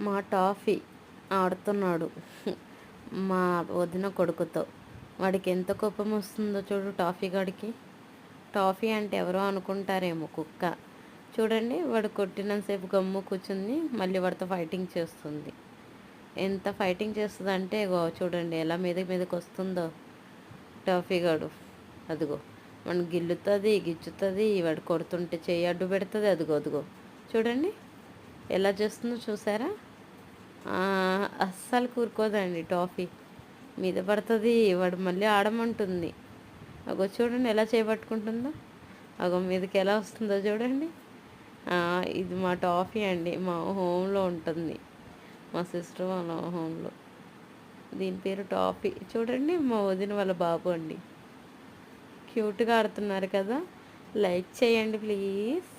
మా టాఫీ ఆడుతున్నాడు మా వదిన కొడుకుతో. వాడికి ఎంత కోపం వస్తుందో చూడు టాఫీ గాడికి. టాఫీ అంటే ఎవరో అనుకుంటారేమో, కుక్క. చూడండి, వాడు కొట్టినంతసేపు గమ్ము కూర్చుంది, మళ్ళీ వాడితో ఫైటింగ్ చేస్తుంది. ఎంత ఫైటింగ్ చేస్తుంది అంటే చూడండి ఎలా మీదకి వస్తుందో టాఫీ గాడు. అదిగో మనం గిల్లుతుంది, గిచ్చుతుంది, వాడు కొడుతుంటే చెయ్యి అడ్డు పెడుతుంది. అదిగో అదిగో చూడండి ఎలా చేస్తుందో, చూసారా? అస్సలు కూరుకోదండి టాఫీ. మీద పడుతుంది, వాడు మళ్ళీ ఆడమంటుంది. అగో చూడండి ఎలా చేపట్టుకుంటుందో. అగో మీదకి ఎలా వస్తుందో చూడండి. ఇది మా టాఫీ అండి, మా హోమ్లో ఉంటుంది, మా సిస్టర్ వాళ్ళ హోమ్లో. దీని పేరు టాఫీ. చూడండి, మా వదిన వాళ్ళ బాబు అండి. క్యూట్గా ఆడుతున్నారు కదా. లైక్ చేయండి ప్లీజ్.